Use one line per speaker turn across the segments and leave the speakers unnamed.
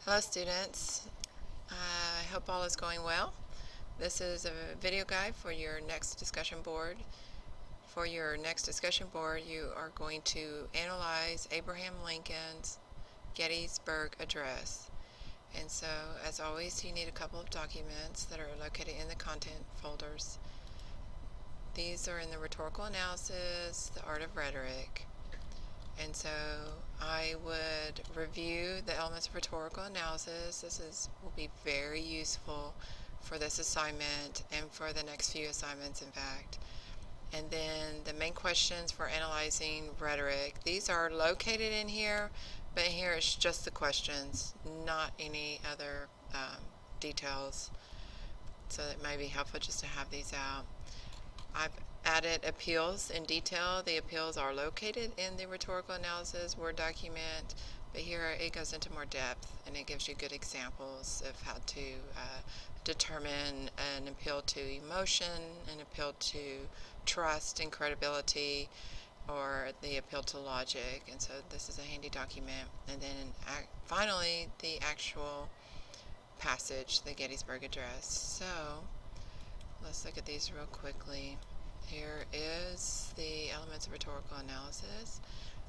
Hello students, I hope all is going well. This is a video guide for your next discussion board. For your next discussion board, you are going to analyze Abraham Lincoln's Gettysburg Address. And so, as always, you need a couple of documents that are located in the content folders. These are in the rhetorical analysis, the art of rhetoric. And so I would review the elements of rhetorical analysis. This will be very useful for this assignment and for the next few assignments, in fact. And then the main questions for analyzing rhetoric. These are located in here, but here it's just the questions, not any other details. So it might be helpful just to have these out. I've added appeals in detail. The appeals are located in the rhetorical analysis Word document, but here it goes into more depth and it gives you good examples of how to determine an appeal to emotion, an appeal to trust and credibility, or the appeal to logic. And so this is a handy document. And then finally, the actual passage, the Gettysburg Address. So let's look at these real quickly. Here is the elements of rhetorical analysis.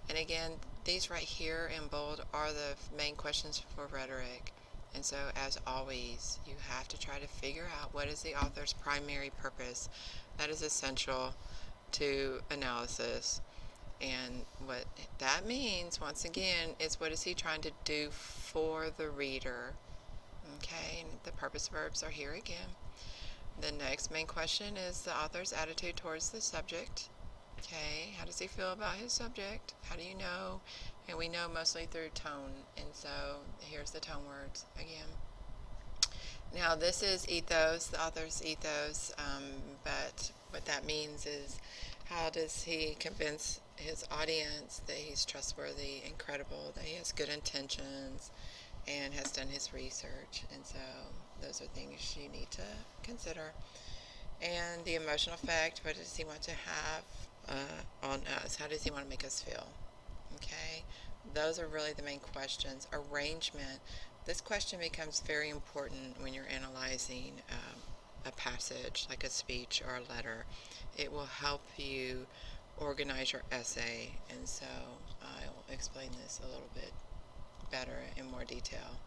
And again, these right here in bold are the main questions for rhetoric. And so, as always, you have to try to figure out what is the author's primary purpose. That is essential to analysis. And what that means, once again, is what is he trying to do for the reader. Okay, and the purpose verbs are here again. The next main question is the author's attitude towards the subject. Okay, how does he feel about his subject? How do you know? And we know mostly through tone. And so here's the tone words again. Now this is ethos, the author's ethos, but what that means is how does he convince his audience that he's trustworthy and credible, that he has good intentions, and has done his research. And so those are things you need to consider. And the emotional effect, what does he want to have on us? How does he want to make us feel? Okay, those are really the main questions. Arrangement. This question becomes very important when you're analyzing a passage, like a speech or a letter. It will help you organize your essay, and so I'll explain this a little bit better in more detail.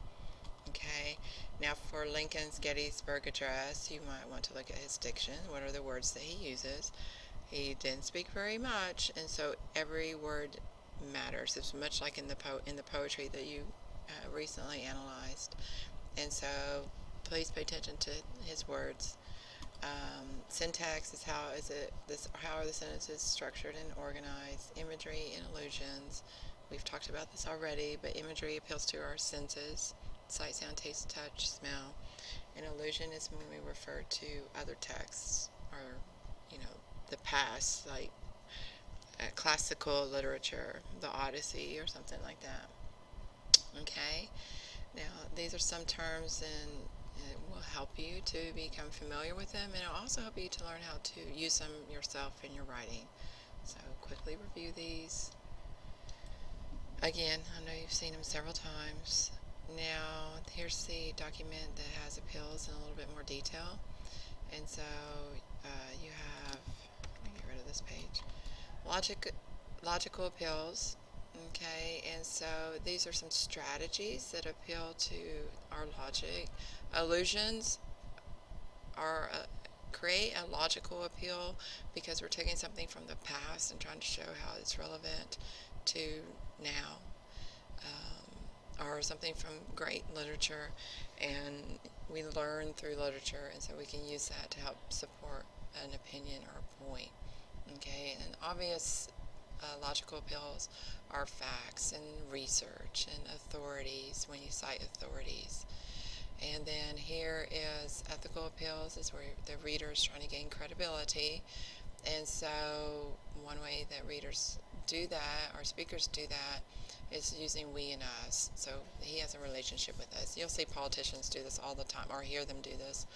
Okay, now for Lincoln's Gettysburg Address, you might want to look at his diction. What are the words that he uses? He didn't speak very much, and so every word matters. It's much like in the poetry that you recently analyzed. And so please pay attention to his words. Syntax is how are the sentences structured and organized. Imagery and illusions. We've talked about this already, but imagery appeals to our senses: sight, sound, taste, touch, smell. An illusion is when we refer to other texts or, the past, like classical literature, the Odyssey or something like that. Okay, now these are some terms, and it will help you to become familiar with them, and it will also help you to learn how to use them yourself in your writing. So quickly review these. Again, I know you've seen them several times. Now, here's the document that has appeals in a little bit more detail. And so you have, let me get rid of this page, logical appeals. Okay, and so these are some strategies that appeal to our logic. Illusions are create a logical appeal because we're taking something from the past and trying to show how it's relevant to now, or something from great literature, and we learn through literature, and so we can use that to help support an opinion or a point. Okay, and obvious logical appeals are facts and research and authorities when you cite authorities. And then here is ethical appeals, is where the reader is trying to gain credibility. And so one way that readers do that, or speakers do that, is using we and us. So he has a relationship with us. You'll see politicians do this all the time, or hear them do this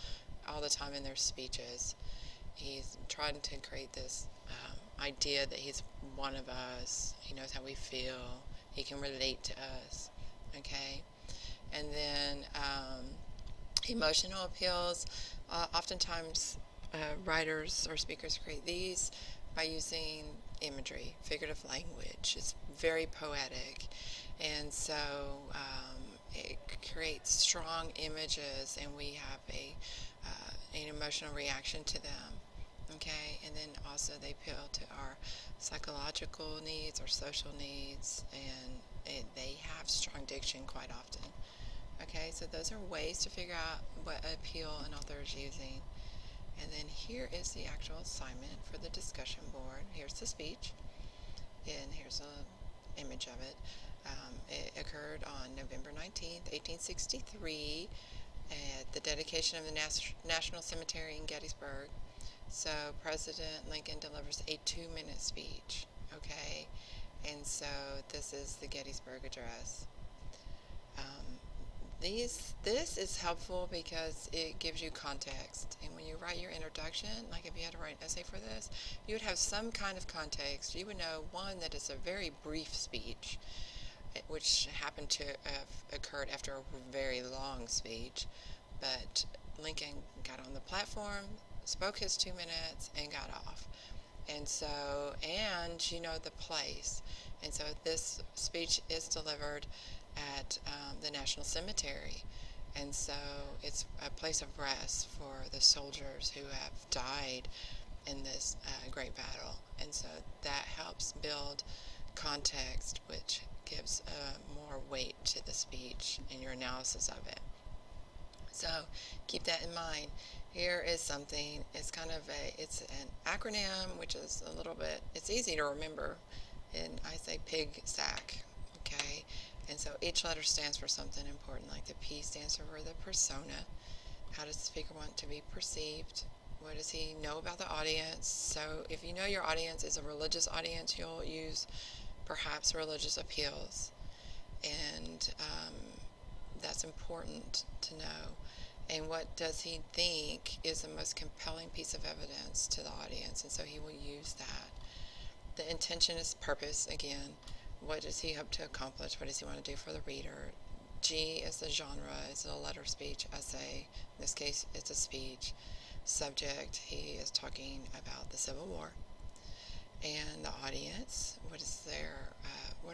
all the time in their speeches. He's trying to create this idea that he's one of us. He knows how we feel. He can relate to us. Okay? And then Emotional appeals, oftentimes writers or speakers create these by using imagery, figurative language. It's very poetic, and so it creates strong images, and we have an emotional reaction to them. Okay, and then also they appeal to our psychological needs, our social needs, and they have strong diction quite often. Okay, so those are ways to figure out what appeal an author is using. And then here is the actual assignment for the discussion board. Here's the speech, and here's an image of it. It occurred on November 19th, 1863, at the dedication of the National Cemetery in Gettysburg. So President Lincoln delivers a 2-minute speech, okay? And so this is the Gettysburg Address. This is helpful because it gives you context. And when you write your introduction, like if you had to write an essay for this, you would have some kind of context. You would know, one, that it's a very brief speech, which happened to have occurred after a very long speech. But Lincoln got on the platform, spoke his 2 minutes, and got off. And so, and you know the place. And so this speech is delivered at the National Cemetery. And so it's a place of rest for the soldiers who have died in this great battle. And so that helps build context, which gives more weight to the speech and your analysis of it. So keep that in mind. Here is something, it's an acronym, which is a little bit, it's easy to remember. And I say PIG SAC, okay? And so each letter stands for something important, like the P stands for the persona. How does the speaker want to be perceived? What does he know about the audience? So if you know your audience is a religious audience, you'll use perhaps religious appeals. And that's important to know. And what does he think is the most compelling piece of evidence to the audience? And so he will use that. The intention is purpose, again. What does he hope to accomplish? What does he want to do for the reader? G is the genre. Is it a letter, speech, essay? In this case, it's a speech. Subject, he is talking about the Civil War. And the audience, what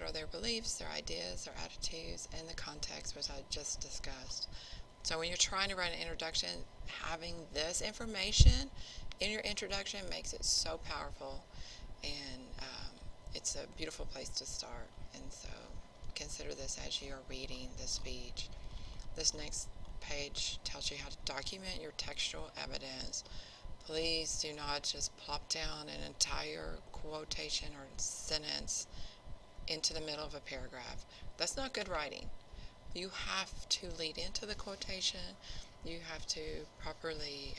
are their beliefs, their ideas, their attitudes, and the context, which I just discussed. So when you're trying to write an introduction, having this information in your introduction makes it so powerful, and it's a beautiful place to start. And so consider this as you are reading the speech. This next page tells you how to document your textual evidence. Please do not just plop down an entire quotation or sentence into the middle of a paragraph. That's not good writing. You have to lead into the quotation. You have to properly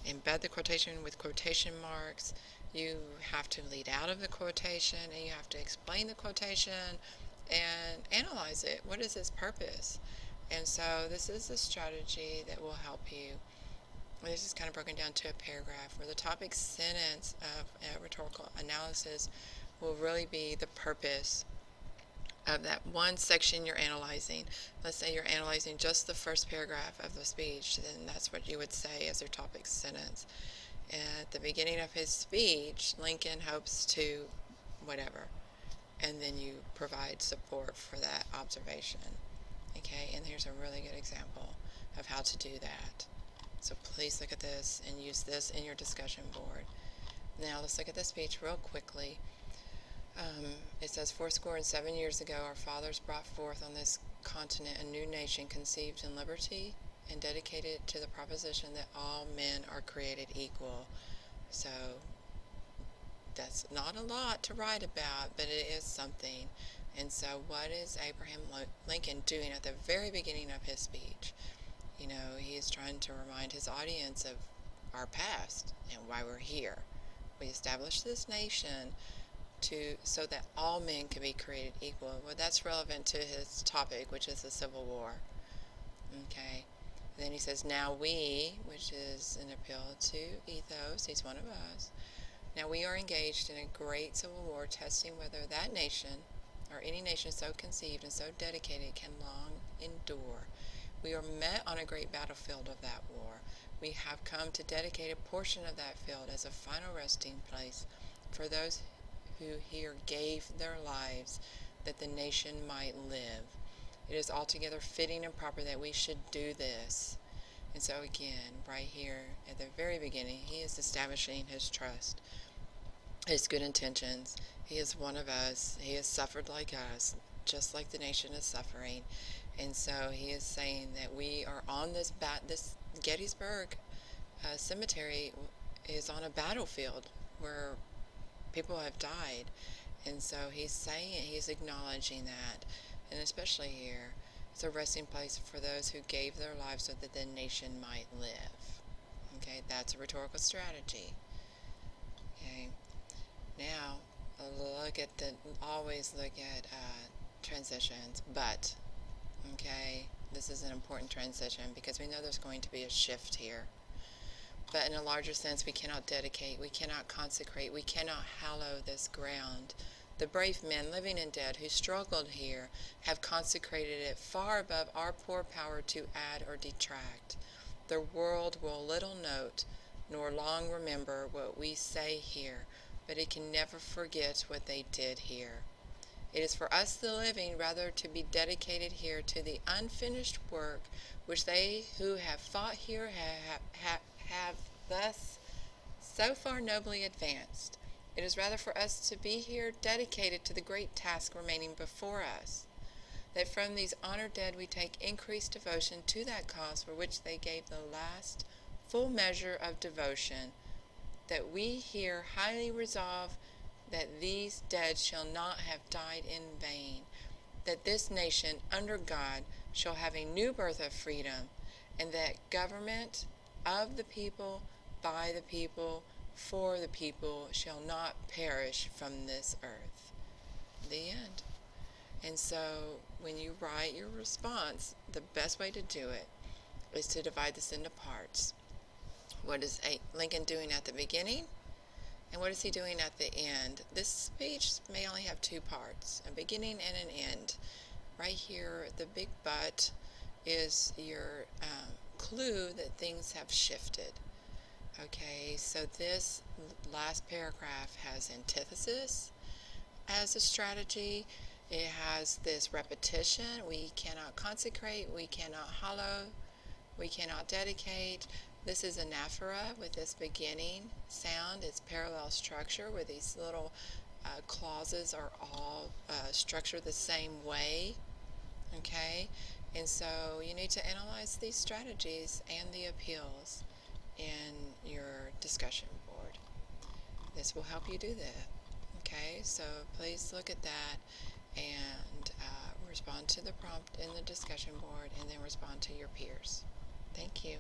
embed the quotation with quotation marks. You have to lead out of the quotation, and you have to explain the quotation and analyze it. What is its purpose? And so this is a strategy that will help you. This is kind of broken down to a paragraph where the topic sentence of rhetorical analysis will really be the purpose of that one section you're analyzing. Let's say you're analyzing just the first paragraph of the speech, then that's what you would say as your topic sentence. At the beginning of his speech, Lincoln hopes to whatever, and then you provide support for that observation. Okay, and here's a really good example of how to do that. So please look at this and use this in your discussion board. Now let's look at the speech real quickly. It says, 7 years ago, our fathers brought forth on this continent a new nation conceived in liberty and dedicated to the proposition that all men are created equal. So that's not a lot to write about, but it is something. And so what is Abraham Lincoln doing at the very beginning of his speech? You know, he is trying to remind his audience of our past and why we're here. We established this nation so that all men can be created equal. Well, that's relevant to his topic, which is the Civil War. Okay. And then he says, now we, which is an appeal to ethos, he's one of us. Now we are engaged in a great civil war, testing whether that nation, or any nation so conceived and so dedicated, can long endure. We are met on a great battlefield of that war. We have come to dedicate a portion of that field as a final resting place for those who here gave their lives that the nation might live. It is altogether fitting and proper that we should do this. And so again, right here at the very beginning, he is establishing his trust, his good intentions. He is one of us. He has suffered like us, just like the nation is suffering. And so he is saying that we are on this Gettysburg cemetery is on a battlefield where people have died. And so he's acknowledging that. And especially here, it's a resting place for those who gave their lives so that the nation might live. Okay, that's a rhetorical strategy. Okay, now always look at transitions, but, okay, this is an important transition because we know there's going to be a shift here. But in a larger sense, we cannot dedicate, we cannot consecrate, we cannot hallow this ground. The brave men, living and dead, who struggled here have consecrated it far above our poor power to add or detract. The world will little note nor long remember what we say here, but it can never forget what they did here. It is for us the living rather to be dedicated here to the unfinished work which they who have fought here have thus so far nobly advanced. It is rather for us to be here dedicated to the great task remaining before us, that from these honored dead we take increased devotion to that cause for which they gave the last full measure of devotion, that we here highly resolve that these dead shall not have died in vain, that this nation under God shall have a new birth of freedom, and that government of the people, by the people, for the people shall not perish from this earth. The end. And so when you write your response, the best way to do it is to divide this into parts. What is Lincoln doing at the beginning? And what is he doing at the end? This speech may only have two parts, a beginning and an end. Right here, the big but is your clue that things have shifted. Okay, so this last paragraph has antithesis as a strategy. It has this repetition. We cannot consecrate, we cannot hallow, we cannot dedicate. This is anaphora with this beginning sound. It's parallel structure where these little clauses are all structured the same way. Okay, and so you need to analyze these strategies and the appeals in your discussion board. This will help you do that. Okay, so please look at that and respond to the prompt in the discussion board and then respond to your peers. Thank you.